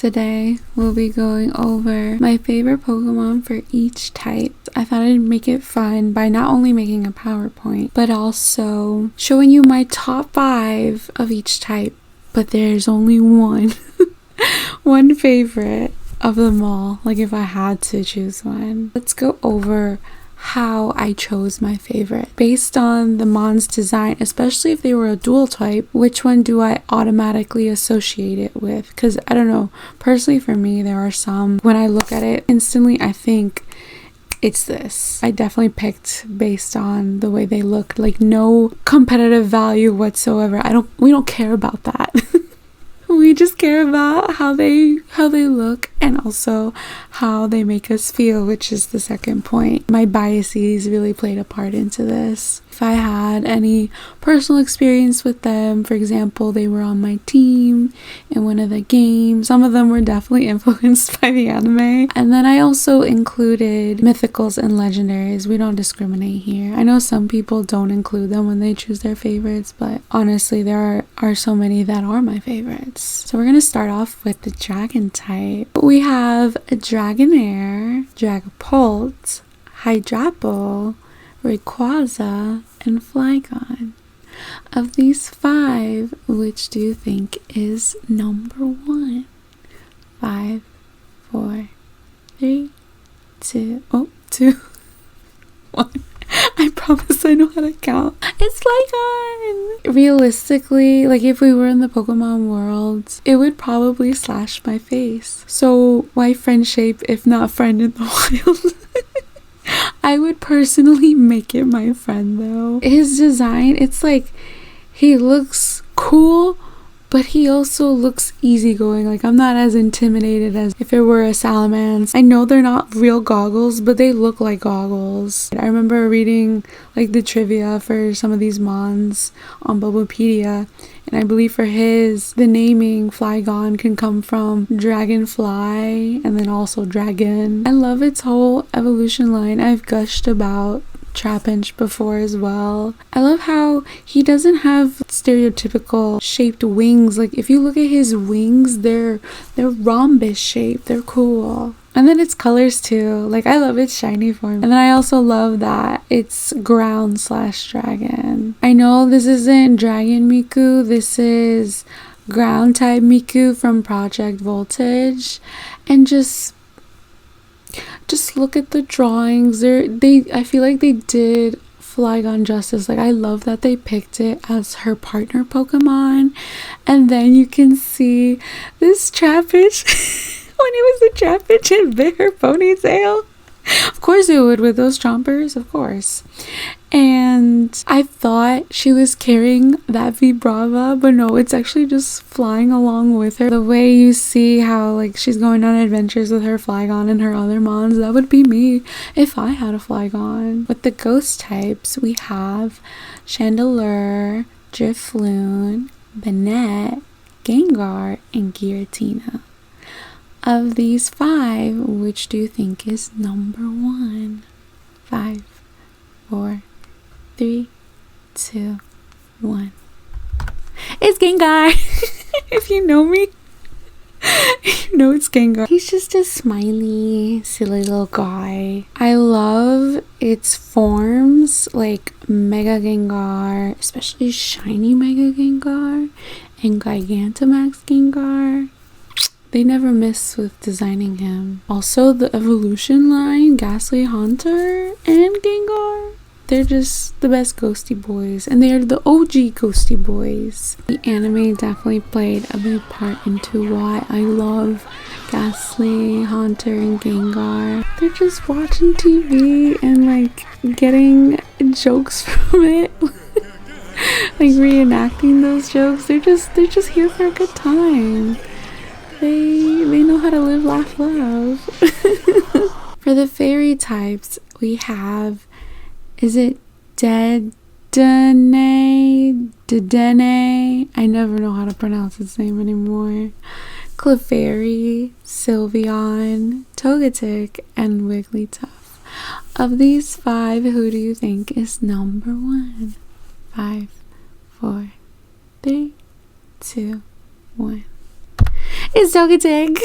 Today, we'll be going over my favorite Pokemon for each type. I thought I'd make it fun by not only making a PowerPoint, but also showing you my top 5 of each type. But there's only one, one favorite of them all, like if I had to choose one. Let's go over how I chose my favorite. Based on the Mon's design, especially if they were a dual type, which one do I automatically associate it with? Because I don't know, personally for me, there are some, when I look at it instantly, I think it's this. I definitely picked based on the way they look, like no competitive value whatsoever. We don't care about that. We just care about how they look and also how they make us feel, which is the second point. My biases really played a part into this. If I had any personal experience with them, for example, they were on my team in one of the games. Some of them were definitely influenced by the anime. And then I also included mythicals and legendaries. We don't discriminate here. I know some people don't include them when they choose their favorites, but honestly, there are so many that are my favorites. So we're going to start off with the dragon type. We have a Dragonair, Dragapult, Hydrapple, Rayquaza, and Flygon. Of these 5, which do you think is number 1? 5, 4, 3, 2, 1. I promise I know how to count. It's Flygon! Realistically, like if we were in the Pokemon world, it would probably slash my face. So why friend shape if not friend in the wild? I would personally make it my friend though. His design, it's like he looks cool, but he also looks easygoing. Like I'm not as intimidated as if it were a Salamence. I know they're not real goggles, but they look like goggles. I remember reading like the trivia for some of these Mons on Bulbapedia, and I believe for his, the naming Flygon can come from dragonfly and then also dragon. I love its whole evolution line. I've gushed about Trapinch before as well. I love how he doesn't have stereotypical shaped wings. Like if you look at his wings, they're rhombus shaped. They're cool. And then its colors too. Like I love its shiny form. And then I also love that it's ground/dragon. I know this isn't Dragon Miku. This is ground type Miku from Project Voltage. And just look at the drawings. I feel like they did Flygon justice. Like I love that they picked it as her partner Pokemon. And then you can see this Trapinch. When it was a Trapinch, it bit her ponytail. Of course it would with those chompers, of course. And I thought she was carrying that Vibrava, but no, it's actually just flying along with her. The way you see how like she's going on adventures with her Flygon and her other Mons, that would be me if I had a Flygon. With the ghost types, we have Chandelure, Drifloon, Banette, Gengar, and Giratina. Of these 5, which do you think is number 1? 5, 4, 3, 2, 1. It's Gengar! If you know me, you know it's Gengar. He's just a smiley, silly little guy. I love its forms, like Mega Gengar, especially Shiny Mega Gengar, and Gigantamax Gengar. They never miss with designing him. Also, the evolution line, Ghastly Haunter and Gengar, they're just the best ghosty boys, and they're the OG ghosty boys. The anime definitely played a big part into why I love Ghastly Haunter and Gengar. They're just watching TV and like getting jokes from it. Like reenacting those jokes. They're just here for a good time. They know how to live, laugh, love. For the fairy types, we have, is it Dedenne? I never know how to pronounce its name anymore. Clefairy, Sylveon, Togetic, and Wigglytuff. Of these 5, who do you think is number 1? 5, 4, 3, 2, 1. It's Togetic.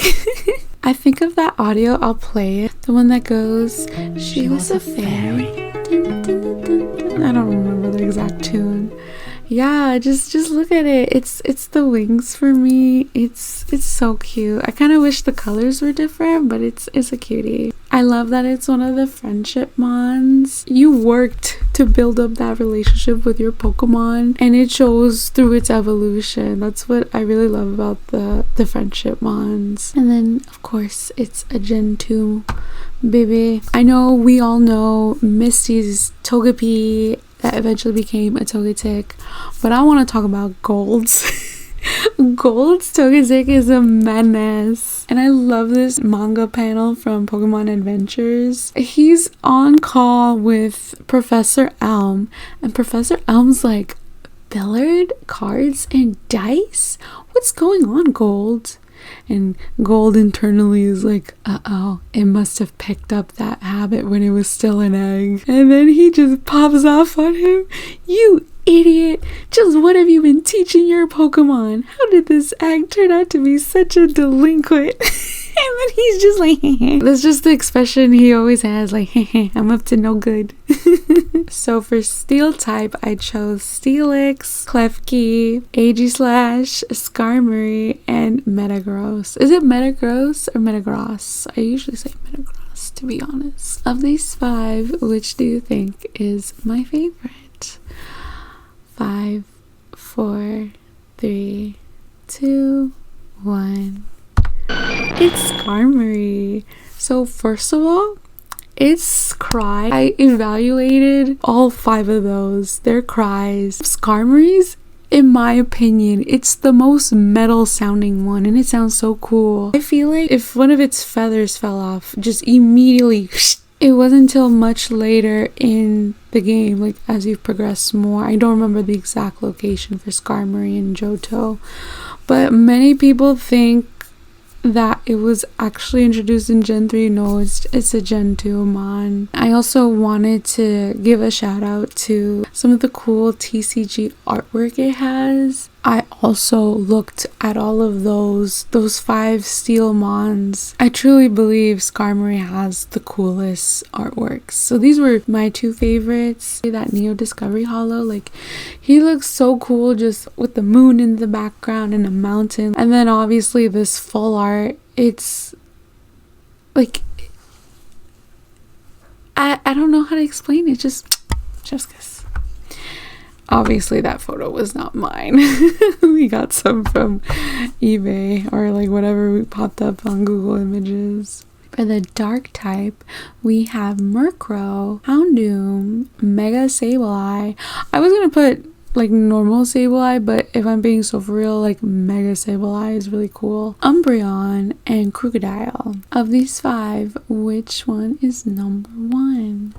I think of that audio, I'll play it. The one that goes, she was a fairy. Dun, dun, dun, dun, dun. I don't remember the exact tune. Yeah, just look at it. It's the wings for me. It's so cute. I kind of wish the colors were different, but it's a cutie. I love that it's one of the friendship mons. You worked to build up that relationship with your Pokemon, and it shows through its evolution. That's what I really love about the friendship mons. And then of course it's a Gen 2 baby. I know we all know Misty's Togepi that eventually became a Togetic, but I want to talk about Gold's. Gold's Togetic is a menace, and I love this manga panel from Pokemon Adventures. He's on call with Professor Elm, and Professor Elm's like, Billard, cards, and dice? What's going on, Gold? And Gold internally is like, uh-oh, it must have picked up that habit when it was still an egg. And then he just pops off on him. You idiot! Just what have you been teaching your Pokemon? How did this egg turn out to be such a delinquent? And then he's just like, heh. That's just the expression he always has, like, heh, I'm up to no good. So for Steel type, I chose Steelix, Klefki, Aegislash, Skarmory, and Metagross. Is it Metagross or Metagross? I usually say Metagross, to be honest. Of these 5, which do you think is my favorite? 5, 4, 3, 2, 1. It's Skarmory. So first of all, its cry. I evaluated all 5 of those. Their cries. Skarmory's, in my opinion, it's the most metal sounding one, and it sounds so cool. I feel like if one of its feathers fell off, just immediately. It wasn't until much later in the game, like as you've progressed more. I don't remember the exact location for Skarmory and Johto, but many people think that it was actually introduced in Gen 3. No, it's a Gen 2 mon. I also wanted to give a shout out to some of the cool TCG artwork it has. I also looked at all of those 5 steel mons. I truly believe Skarmory has the coolest artworks. So these were my 2 favorites. That Neo Discovery Hollow, like, he looks so cool just with the moon in the background and a mountain. And then obviously this full art, it's like, I don't know how to explain it. Just kiss. Obviously that photo was not mine. We got some from eBay or like whatever we popped up on Google Images. For the dark type, we have Murkrow, Houndoom, Mega Sableye. I was gonna put like normal Sableye, but if I'm being so for real, like Mega Sableye is really cool. Umbreon and Crocodile. Of these 5, which one is number 1?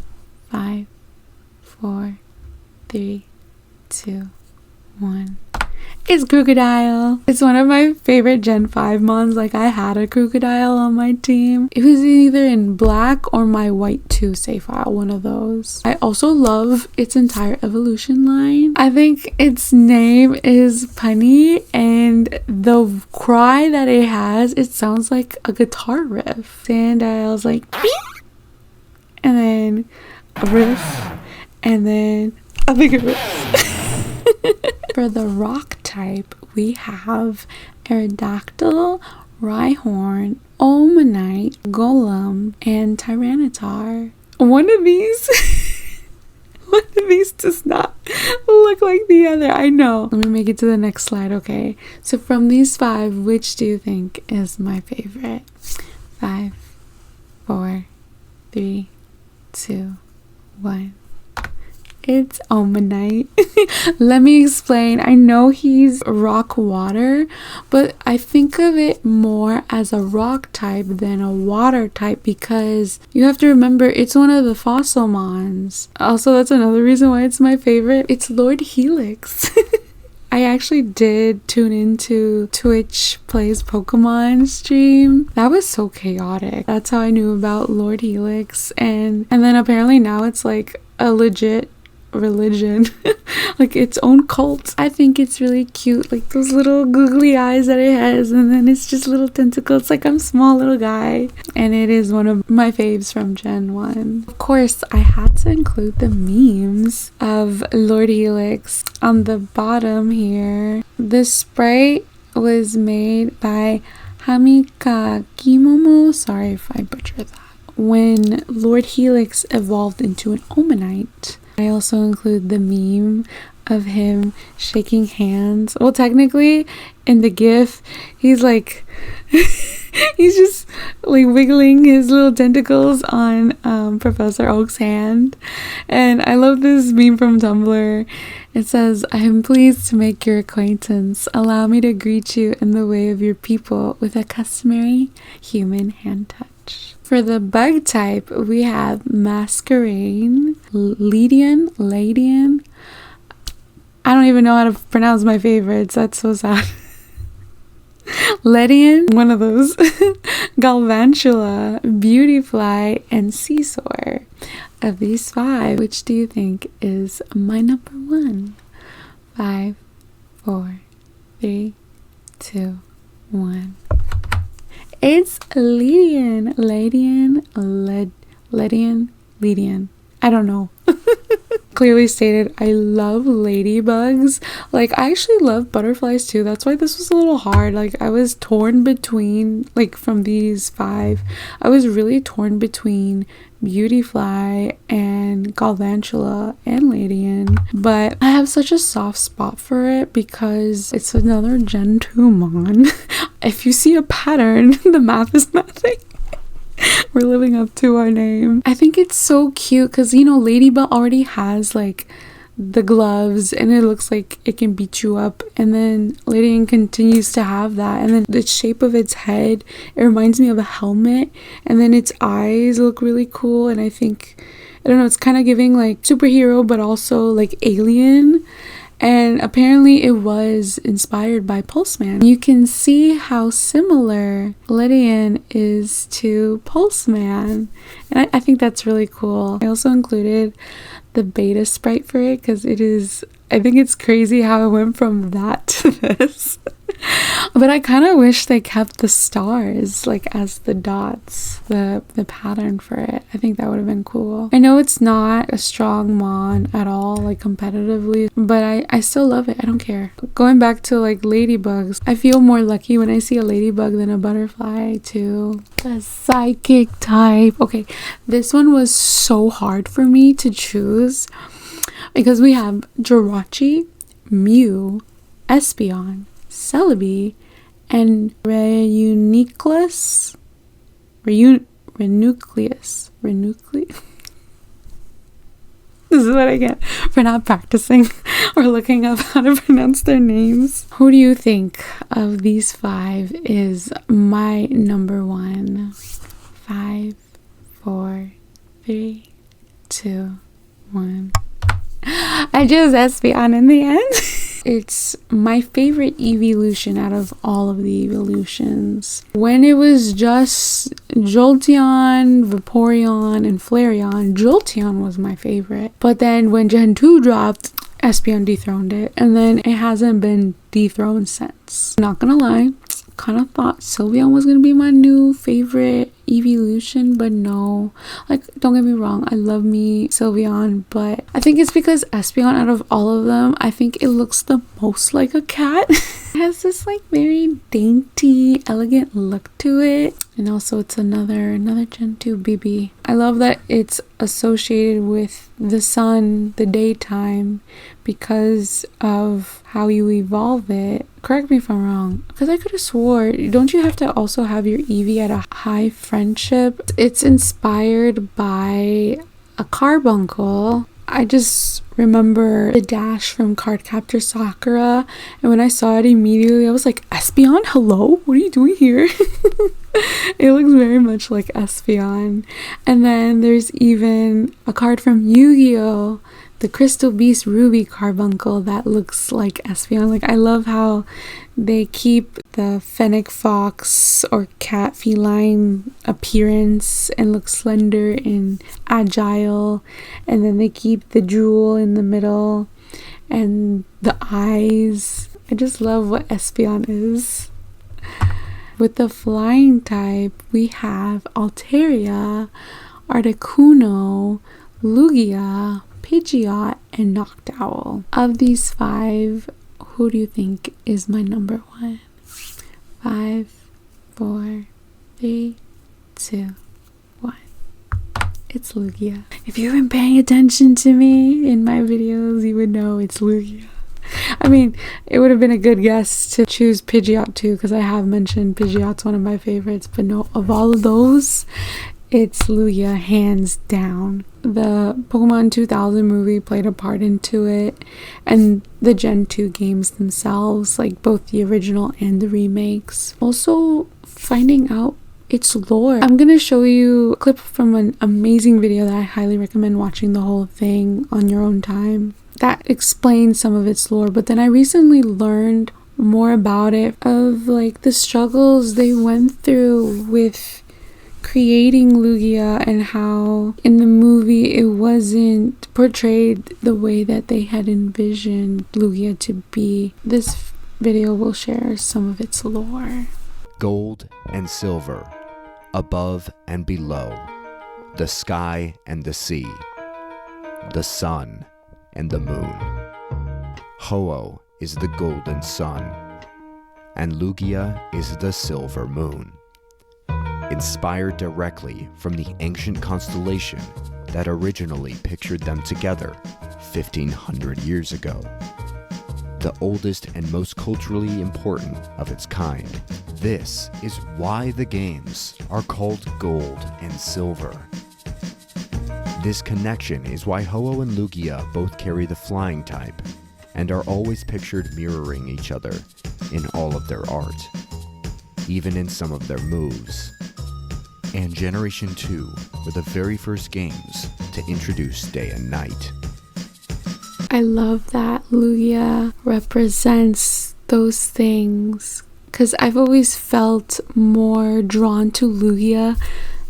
5, 4, 3, 2, 1. It's Crocodile. It's one of my favorite Gen 5 mons. Like, I had a Crocodile on my team. It was either in black or my white 2 save file, one of those. I also love its entire evolution line. I think its name is punny, and the cry that it has, it sounds like a guitar riff. Sandile's like, and then a riff, and then a bigger riff. For the rock type, we have Aerodactyl, Rhyhorn, Omanite, Golem, and Tyranitar. One of these does not look like the other. I know. Let me make it to the next slide, okay? So from these 5, which do you think is my favorite? 5, 4, 3, 2, 1. It's Omanite. Let me explain. I know he's rock water, but I think of it more as a rock type than a water type because you have to remember it's one of the fossil mons. Also, that's another reason why it's my favorite. It's Lord Helix. I actually did tune into Twitch Plays Pokemon stream. That was so chaotic. That's how I knew about Lord Helix, and then apparently now it's like a legit religion, like its own cult. I think it's really cute, like those little googly eyes that it has, and then it's just little tentacles. It's like I'm a small little guy, and it is one of my faves from Gen 1. Of course, I had to include the memes of Lord Helix. On the bottom here, this sprite was made by Hamika Kimomo. Sorry if I butchered that. When Lord Helix evolved into an Omanite. I also include the meme of him shaking hands. Well, technically, in the GIF, he's like, he's just like wiggling his little tentacles on Professor Oak's hand. And I love this meme from Tumblr. It says, "I am pleased to make your acquaintance. Allow me to greet you in the way of your people with a customary human hand touch." For the bug type, we have Masquerain, Ladian. I don't even know how to pronounce my favorites. That's so sad. Ledian, one of those. Galvantula, Beautyfly, and Seesaw. Of these 5, which do you think is my number 1? 5, 4, 3, 2, 1. It's Ledian. I don't know. Clearly stated, I love ladybugs. Like, I actually love butterflies too. That's why this was a little hard. Like, I was torn between, like, from these 5, I was really torn between Beautyfly and Galvantula and Ladian. But I have such a soft spot for it because it's another Gen 2 Mon. If you see a pattern, the math is mathing. We're living up to our name. I think it's so cute because, you know, Ladybug already has like the gloves and it looks like it can beat you up, and then Ladian continues to have that, and then the shape of its head, it reminds me of a helmet, and then its eyes look really cool, and I think, I don't know, it's kind of giving like superhero but also like alien. And apparently it was inspired by Pulseman. You can see how similar Lydian is to Pulseman. And I think that's really cool. I also included the beta sprite for it because it is, I think it's crazy how it went from that to this. But I kind of wish they kept the stars like as the dots, the pattern for it. I think that would have been cool. I know it's not a strong mon at all, like competitively, but I still love it. I don't care. Going back to like ladybugs, I feel more lucky when I see a ladybug than a butterfly too. The psychic type. Okay, this one was so hard for me to choose because we have Jirachi, Mew, Espeon, Celebi, and Renucleus. This is what I get for not practicing or looking up how to pronounce their names. Who do you think of these 5 is my number 1? 5, 4, 3, 2, 1. I chose Espeon in the end. It's my favorite evolution out of all of the evolutions. When it was just Jolteon, Vaporeon, and Flareon, Jolteon was my favorite. But then when Gen 2 dropped, Espeon dethroned it. And then it hasn't been dethroned since. Not gonna lie, kind of thought Sylveon was gonna be my new favorite evolution, but no. Like, don't get me wrong, I love me Sylveon, but I think it's because Espeon, out of all of them, I think it looks the most like a cat. It has this like very dainty, elegant look to it, and also it's another Gen 2 BB. I love that it's associated with the sun, the daytime, because of how you evolve it. Correct me if I'm wrong, because I could have swore, don't you have to also have your Eevee at a high friendship? It's inspired by a carbuncle. I just remember the dash from Cardcaptor Sakura, and when I saw it immediately I was like, Espeon, hello? What are you doing here? It looks very much like Espeon. And then there's even a card from Yu-Gi-Oh! the Crystal Beast Ruby Carbuncle that looks like Espeon. Like, I love how they keep the fennec fox or cat feline appearance and look slender and agile, and then they keep the jewel in the middle and the eyes. I just love what Espeon is. With the flying type, we have Altaria, Articuno, Lugia, Pidgeot, and Noctowl. Of these 5, who do you think is my number 1? 5, 4, 3, 2, 1. It's Lugia. If you've been paying attention to me in my videos, you would know it's Lugia. I mean, it would have been a good guess to choose Pidgeot too, because I have mentioned Pidgeot's one of my favorites, but no, of all of those, it's Lugia, hands down. The Pokemon 2000 movie played a part into it, and the Gen 2 games themselves, like both the original and the remakes. Also, finding out its lore. I'm gonna show you a clip from an amazing video that I highly recommend watching the whole thing on your own time that explains some of its lore. But then I recently learned more about it, of like the struggles they went through with creating Lugia, and how in the movie it wasn't portrayed the way that they had envisioned Lugia to be. This video will share some of its lore. Gold and silver, above and below, the sky and the sea, the sun and the moon. Ho-Oh is the golden sun, and Lugia is the silver moon, inspired directly from the ancient constellation that originally pictured them together 1,500 years ago. The oldest and most culturally important of its kind. This is why the games are called Gold and Silver. This connection is why Ho-Oh and Lugia both carry the flying type, and are always pictured mirroring each other in all of their art, even in some of their moves. And Generation 2 were the very first games to introduce day and night. I love that Lugia represents those things, because I've always felt more drawn to Lugia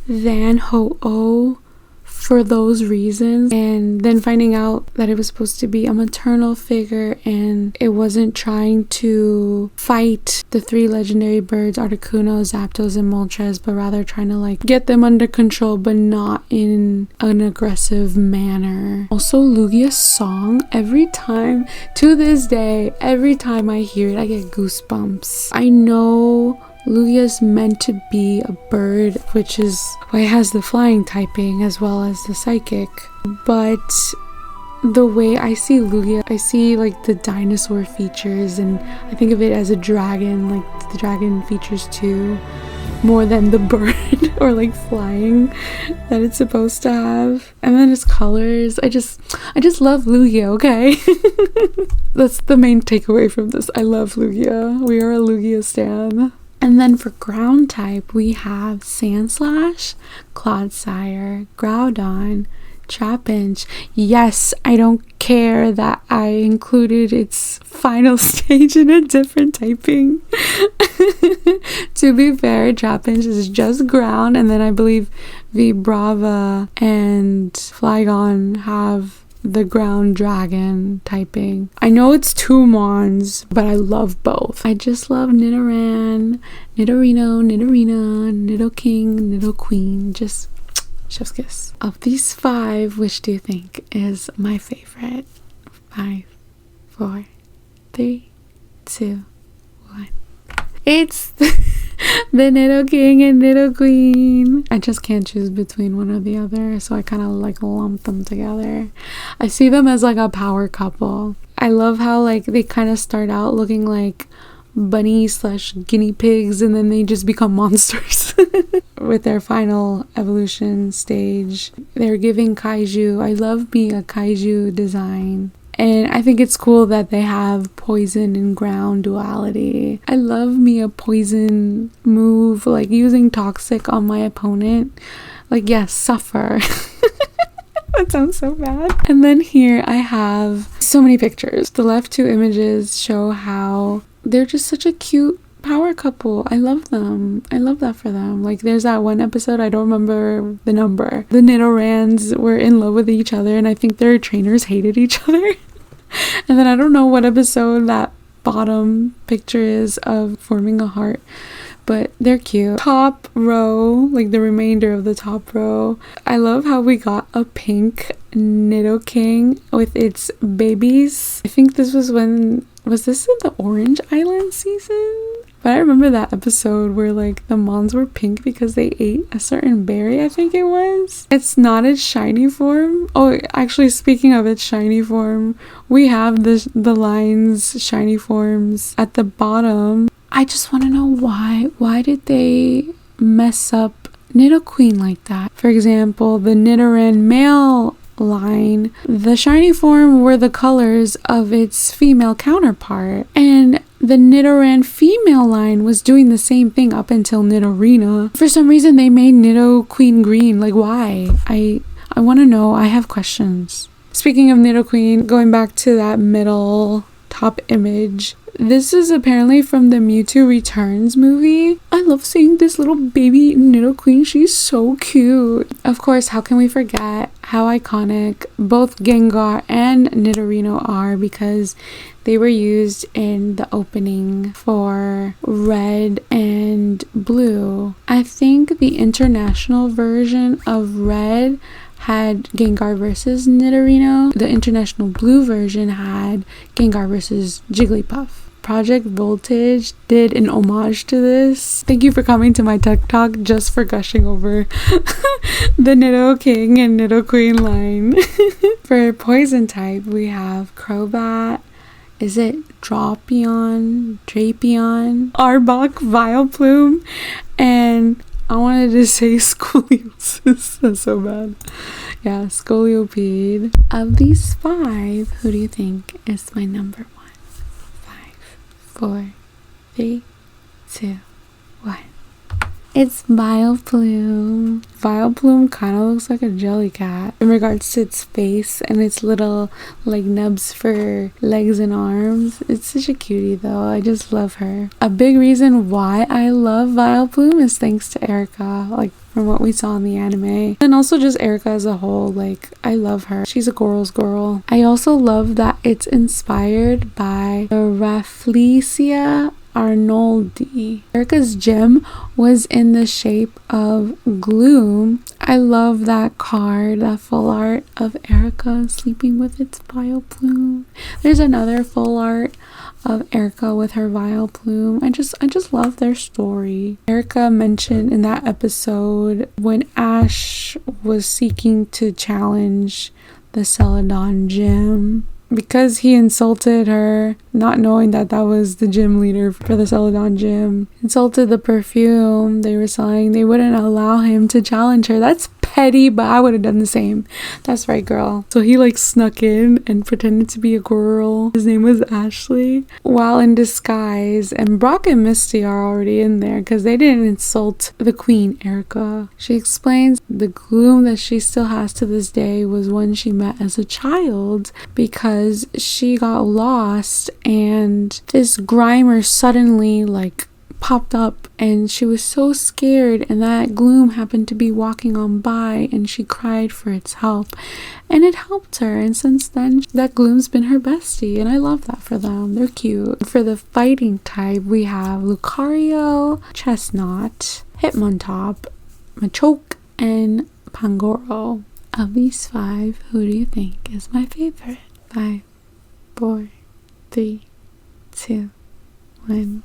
than Ho-Oh for those reasons. And then finding out that it was supposed to be a maternal figure, and it wasn't trying to fight the 3 legendary birds, Articuno, Zapdos, and Moltres, but rather trying to like get them under control, but not in an aggressive manner. Also, Lugia's song, every time to this day, every time I hear it, I get goosebumps. I know Lugia's meant to be a bird, which is why it has the flying typing as well as the psychic. But the way I see Lugia, I see like the dinosaur features, and I think of it as a dragon, like the dragon features too, more than the bird or like flying that it's supposed to have. And then its colors, I just love Lugia, okay? That's the main takeaway from this. I love Lugia. We are a Lugia stan. And then for ground type, we have Sandslash, Clodsire, Groudon, Trapinch. Yes, I don't care that I included its final stage in a different typing. To be fair, Trapinch is just ground, and then I believe Vibrava and Flygon have the ground dragon typing. I know it's 2 Mons, but I love both. I just love Nidoran, Nidorino, Nidorina, Nidoking, Nidoqueen. Just chef's kiss. Of these 5, which do you think is my favorite? 5, 4, 3, 2, 1. It's the Nidoking and Nidoqueen. I just can't choose between one or the other, so I kind of like lump them together. I see them as like a power couple. I love how like they kind of start out looking like bunny/guinea pigs, and then they just become monsters with their final evolution stage. They're giving kaiju. I love being a kaiju design. And I think it's cool that they have poison and ground duality. I love me a poison move, like using toxic on my opponent. Like, yes, suffer. That sounds so bad. And then here I have so many pictures. The left two images show how they're just such a cute power couple. I love them. I love that for them. Like there's that one episode, I don't remember the number. The Nidorans were in love with each other and I think their trainers hated each other. And then I don't know what episode that bottom picture is of forming a heart, but they're cute. Top row, like the remainder of the top row, I love how we got a pink Nidoking with its babies. I think this was this in the Orange Island season? But I remember that episode where like the mons were pink because they ate a certain berry, I think it was. It's not its shiny form. Oh, actually, speaking of its shiny form, we have the lines shiny forms at the bottom. I just want to know why. Why did they mess up Nidoqueen like that? For example, the Nidoran male line, the shiny form were the colors of its female counterpart, and the Nidoran female line was doing the same thing up until Nidorina. For some reason they made Nidoqueen green. Like why? I want to know. I have questions. Speaking of Nidoqueen, going back to that middle top image, this is apparently from the Mewtwo Returns movie. I love seeing this little baby Nidoqueen. She's so cute. Of course, how can we forget how iconic both Gengar and Nidorino are, because they were used in the opening for Red and Blue. I think the international version of Red had Gengar versus Nidorino. The international Blue version had Gengar versus Jigglypuff. Project Voltage did an homage to this. Thank you for coming to my TikTok just for gushing over the Nidoking and Nidoqueen line. For poison type, we have Crobat. Is it Drapion, Arbok, Vileplume, and I wanted to say Scoliosis. That's so bad. Yeah, Scoliopede. Of these 5, who do you think is my number 1? 4, 3, 2, 1. It's Vileplume. Vileplume kind of looks like a jellycat in regards to its face and its little like nubs for legs and arms. It's such a cutie though. I just love her. A big reason why I love Vileplume is thanks to Erica, like from what we saw in the anime. And also just Erica as a whole, like I love her. She's a girl's girl. I also love that it's inspired by the Rafflesia Arnoldi. Erica's gem was in the shape of Gloom. I love that card, that full art of Erica sleeping with its Vileplume. There's another full art of Erica with her Vileplume. I just love their story. Erica mentioned in that episode when Ash was seeking to challenge the Celadon gym, because he insulted her, not knowing that that was the gym leader for the Celadon gym, insulted the perfume they were selling. They wouldn't allow him to challenge her. That's petty, but I would have done the same. That's right, girl. So he like snuck in and pretended to be a girl. His name was Ashley, while in disguise. And Brock and Misty are already in there because they didn't insult the queen, Erica. She explains the gloom that she still has to this day was one she met as a child, because she got lost and this Grimer suddenly like popped up and she was so scared, and that gloom happened to be walking on by and she cried for its help and it helped her, and since then that gloom's been her bestie, and I love that for them. They're cute. For the fighting type, we have Lucario, Chestnut, Hitmontop, Machoke, and Pangoro. Of these 5, who do you think is my favorite? 5, 4, 3, 2, 1.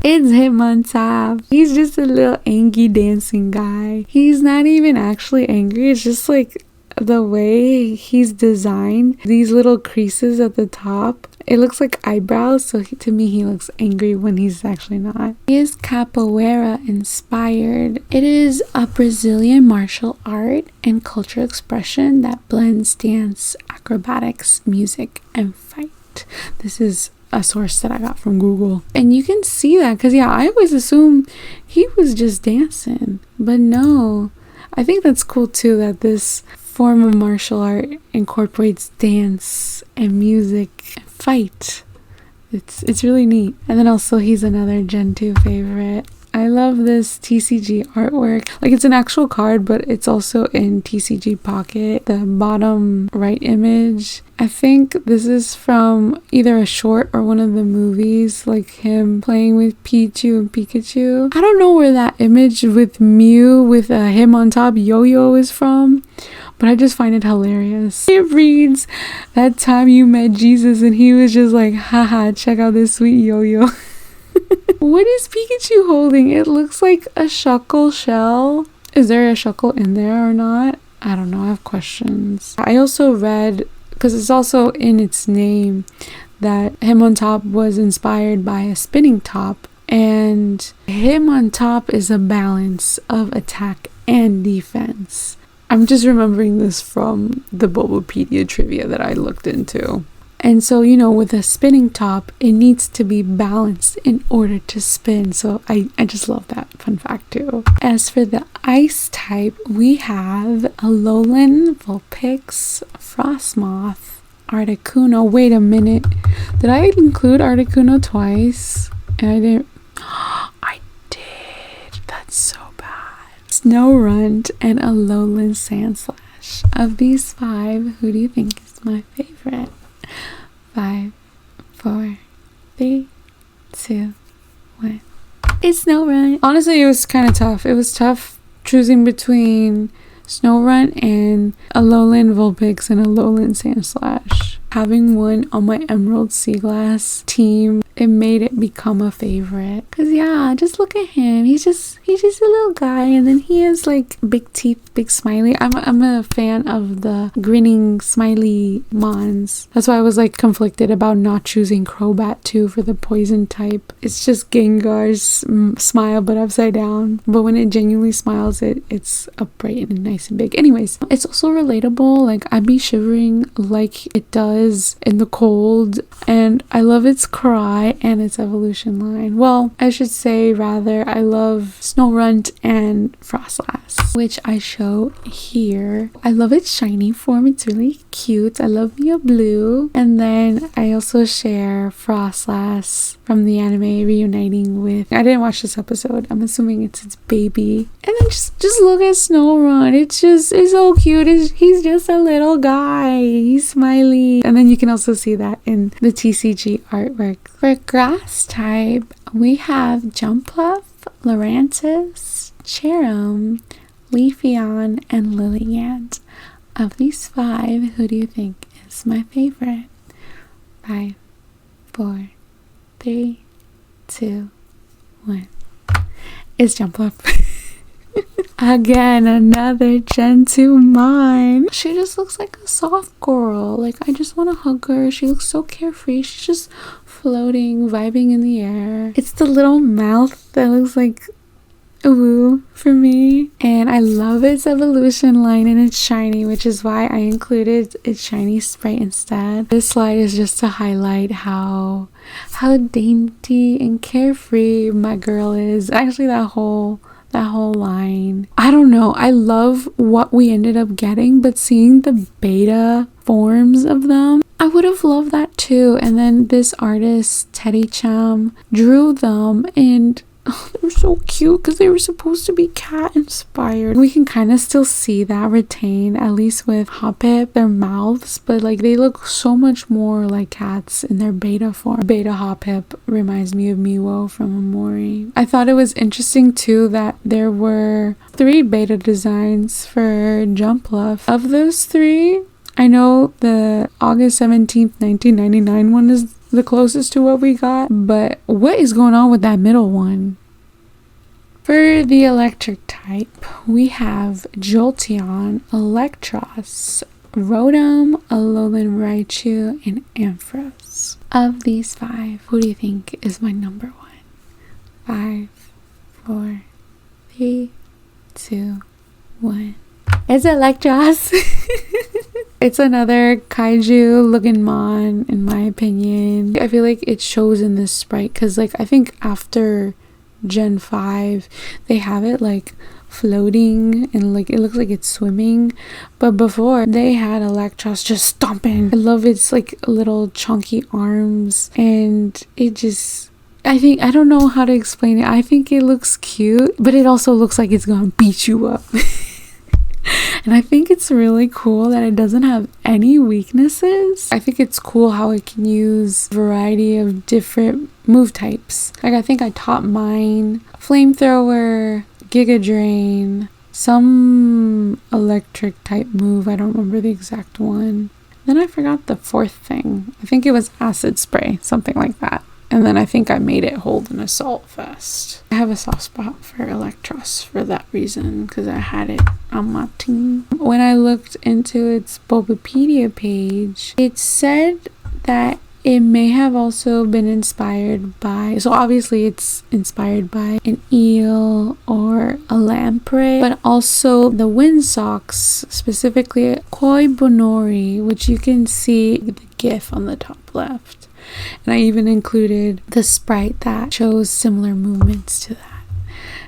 It's Hitmontop. He's just a little angry dancing guy. He's not even actually angry. It's just like the way he's designed. These little creases at the top. It looks like eyebrows. So to me, he looks angry when he's actually not. He is capoeira inspired. It is a Brazilian martial art and cultural expression that blends dance, acrobatics, music, and fight. This is a source that I got from Google, and you can see that because I always assumed he was just dancing, but no, I think that's cool too that this form of martial art incorporates dance and music and fight. It's really neat. And then also he's another Gen 2 favorite. I love this TCG artwork. Like, it's an actual card, but it's also in TCG Pocket. The bottom right image, I think this is from either a short or one of the movies, like him playing with Pichu and Pikachu. I don't know where that image with Mew with him on top yo-yo is from, but I just find it hilarious. It reads, "That time you met Jesus and he was just like, haha, check out this sweet yo-yo." What is Pikachu holding? It looks like a Shuckle shell. Is there a Shuckle in there or not? I don't know. I have questions. I also read, because it's also in its name, that him on top was inspired by a spinning top. And him on top is a balance of attack and defense. I'm just remembering this from the Bulbapedia trivia that I looked into. And so, you know, with a spinning top, it needs to be balanced in order to spin. So I just love that fun fact too. As for the ice type, we have Alolan, Vulpix, Frostmoth, Articuno. Wait a minute. Did I include Articuno twice? And I didn't. I did. That's so bad. Snorunt and Alolan Sandslash. Of these 5, who do you think is my favorite? 5, 4, 3, 2, 1. It's Snorunt. Honestly, it was kind of tough. It was tough choosing between Snorunt and Alolan Vulpix and Alolan Sandslash. Having one on my Emerald Sea Glass team, it made it become a favorite. Cause yeah, just look at him. He's just a little guy, and then he has like big teeth, big smiley. I'm a fan of the grinning smiley mons. That's why I was like conflicted about not choosing Crobat too for the poison type. It's just Gengar's smile but upside down. But when it genuinely smiles, it's upright and nice and big. Anyways, it's also relatable. Like, I'd be shivering like it does in the cold, and I love its cry and its evolution line. Well, I should say rather, I love Snorunt and Frostlass, which I show here. I love its shiny form. It's really cute. I love me a blue. And then I also share Frostlass from the anime reuniting with, I didn't watch this episode, I'm assuming it's its baby. And then just look at Snorunt. It's so cute. He's just a little guy. He's smiley. And then you can also see that in the TCG artwork. For grass type, we have Jumpluff, Lurantis, Cherum, Leafeon, and Lilligant. Of these 5, who do you think is my favorite? 5, 4, 3, 2, 1. It's Jumpluff. Again, another Gen 2 mine. She just looks like a soft girl. Like, I just want to hug her. She looks so carefree. She's just floating, vibing in the air. It's the little mouth that looks like a woo for me. And I love its evolution line, and it's shiny, which is why I included its shiny sprite instead. This slide is just to highlight how dainty and carefree my girl is. Actually, that whole line. I don't know. I love what we ended up getting, but seeing the beta forms of them, I would have loved that too. And then this artist, Teddy Cham, drew them, and they were so cute because they were supposed to be cat inspired. We can kind of still see that retained, at least with Hoppip, their mouths, but like they look so much more like cats in their beta form. Beta Hoppip reminds me of Miwo from Amori. I thought it was interesting too that there were 3 beta designs for Jumpluff. Of those 3, I know the August 17th, 1999 one is the closest to what we got, but what is going on with that middle one? For the electric type, we have Jolteon, Electros, Rotom, Alolan Raichu, and Ampharos. Of these 5, who do you think is my number 1? 5, 4, 3, 2, 1. It's Electros. It's another kaiju looking mon, in my opinion. I feel like it shows in this sprite because, like, I think after Gen 5, they have it like floating and like it looks like it's swimming. But before, they had Electros just stomping. I love its like little chunky arms, and it just, I don't know how to explain it. I think it looks cute, but it also looks like it's gonna beat you up. And I think it's really cool that it doesn't have any weaknesses. I think it's cool how it can use a variety of different move types. Like I think I taught mine Flamethrower, Giga Drain, some electric type move. I don't remember the exact one. Then I forgot the fourth thing. I think it was Acid Spray, something like that. And then I think I made it hold an Assault Vest. I have a soft spot for Electros for that reason, because I had it on my team. When I looked into its Bulbapedia page, it said that it may have also been inspired by, so obviously it's inspired by an eel or a lamprey, but also the Windsocks, specifically Koi Bonori, which you can see the GIF on the top left. And I even included the sprite that shows similar movements to that.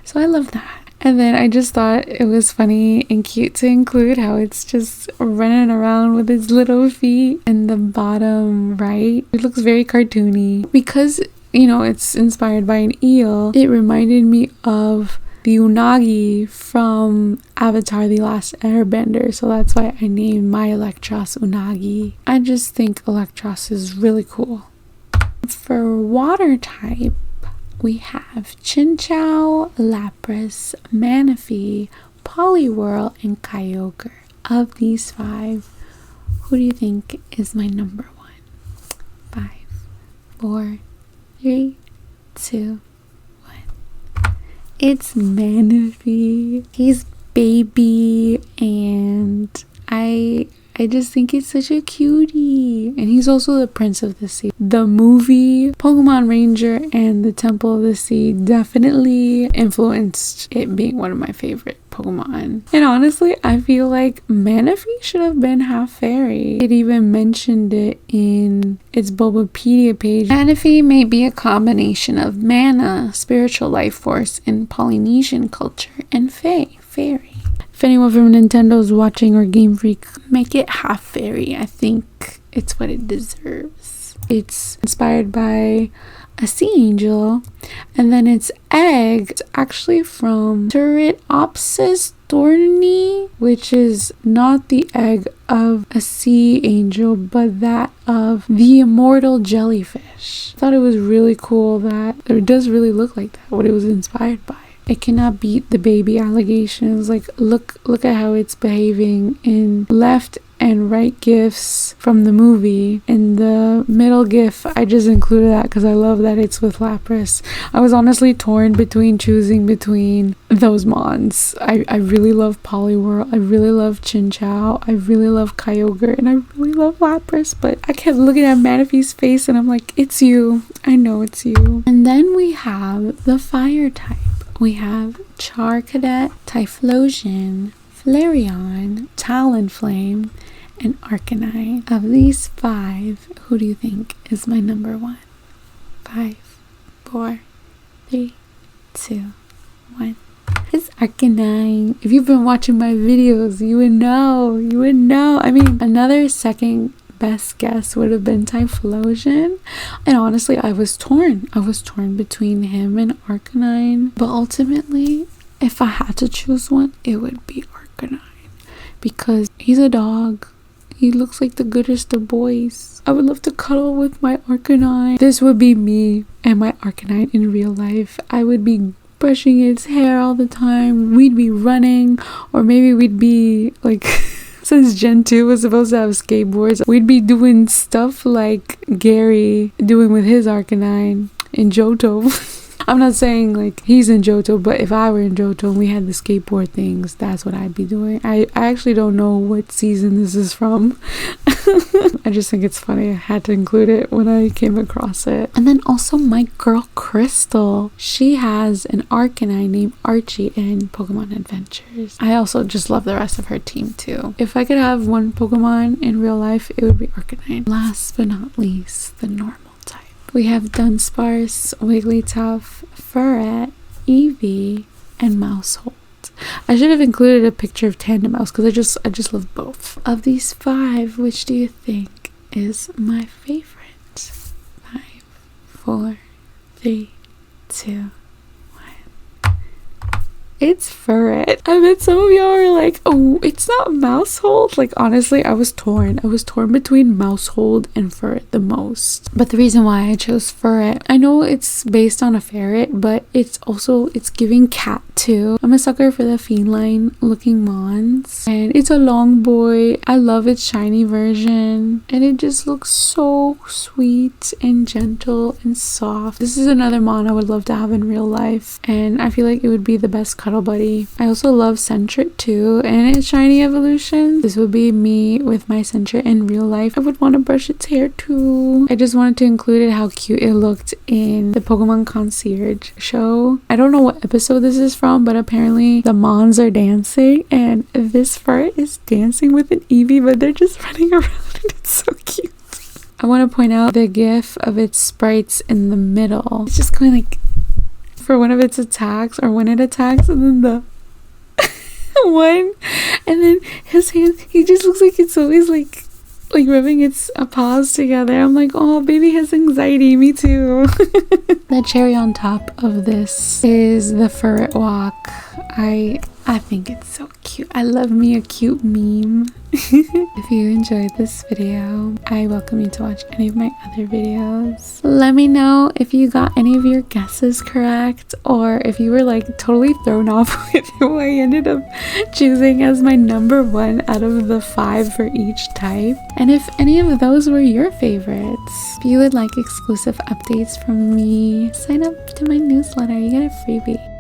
So I love that. And then I just thought it was funny and cute to include how it's just running around with its little feet in the bottom right. It looks very cartoony. Because, you know, it's inspired by an eel, it reminded me of the Unagi from Avatar: The Last Airbender, so that's why I named my Electros Unagi. I just think Electros is really cool. For water type, we have Chinchou, Lapras, Manaphy, Poliwhirl, and Kyogre. Of these 5, who do you think is my number 1? 5, 4, 3, 2, it's Manaphy. He's baby, and I just think it's such a cutie. And he's also the Prince of the Sea. The movie Pokemon Ranger and the Temple of the Sea definitely influenced it being one of my favorite Pokemon. And honestly, I feel like Manaphy should have been half fairy. It even mentioned it in its Bulbapedia page. Manaphy may be a combination of mana, spiritual life force in Polynesian culture, and fairy. If anyone from Nintendo is watching or Game Freak, make it half fairy. I think it's what it deserves. It's inspired by a sea angel, and then its egg is actually from Turritopsis thorny, which is not the egg of a sea angel, but that of the immortal jellyfish. I thought it was really cool that it does really look like that, what it was inspired by. It cannot beat the baby allegations. Like, look at how it's behaving in left and right gifs from the movie. In the middle gif, I just included that because I love that it's with Lapras. I was honestly torn between choosing between those mons. I really love Poliwhirl, I really love Chinchou, I really love Kyogre, and I really love Lapras, but I kept looking at Manaphy's face and I'm like, it's you. I know it's you. And then we have the fire type. We have Charcadet, Typhlosion, Flareon, Talonflame, and Arcanine. Of these 5, who do you think is my number 1? 5, 4, 3, 2, 1. It's Arcanine. If you've been watching my videos, you would know. I mean, another second best guess would have been Typhlosion, and honestly I was torn between him and Arcanine, but ultimately if I had to choose one, it would be Arcanine, because he's a dog. He looks like the goodest of boys. I would love to cuddle with my Arcanine. This would be me and my Arcanine in real life. I would be brushing its hair all the time. We'd be running, or maybe we'd be like since Gen 2 was supposed to have skateboards, we'd be doing stuff like Gary doing with his Arcanine in Johto. I'm not saying like he's in Johto, but if I were in Johto and we had the skateboard things, that's what I'd be doing. I actually don't know what season this is from. I just think it's funny. I had to include it when I came across it. And then also my girl Crystal. She has an Arcanine named Archie in Pokemon Adventures. I also just love the rest of her team too. If I could have one Pokemon in real life, it would be Arcanine. Last but not least, the normal type. We have Dunsparce, Wigglytuff, Furret, Eevee, and Maushold. favorite. I should have included a picture of Tandem Mouse because I just love both. Of these 5, which do you think is my favorite? 5, 4, 3, 2, it's Furret. I bet some of y'all are like, oh, it's not Mousehold. Like, honestly, I was torn. I was torn between Mousehold and Furret the most. But the reason why I chose Furret, I know it's based on a ferret, but it's giving cat too. I'm a sucker for the feline looking Mons. And it's a long boy. I love its shiny version. And it just looks so sweet and gentle and soft. This is another Mon I would love to have in real life. And I feel like it would be the best cuddle buddy. I also love Sentret too, and its shiny evolution. This would be me with my Sentret in real life. I would want to brush its hair too. I just wanted to include it how cute it looked in the Pokemon Concierge show. I don't know what episode this is from, but apparently the Mons are dancing, and this Furret is dancing with an Eevee, but they're just running around and it's so cute. I want to point out the gif of its sprites in the middle. It's just going like for one of its attacks, or when it attacks, and then the one, and then his hand, he just looks like it's always like rubbing its paws together. I'm like, oh, baby has anxiety. Me too. The cherry on top of this is the Furret walk. I think it's so cute. I love me a cute meme. If you enjoyed this video, I welcome you to watch any of my other videos. Let me know if you got any of your guesses correct, or if you were like totally thrown off with who I ended up choosing as my number 1 out of the 5 for each type, and if any of those were your favorites. If you would like exclusive updates from me, sign up to my newsletter. You get a freebie.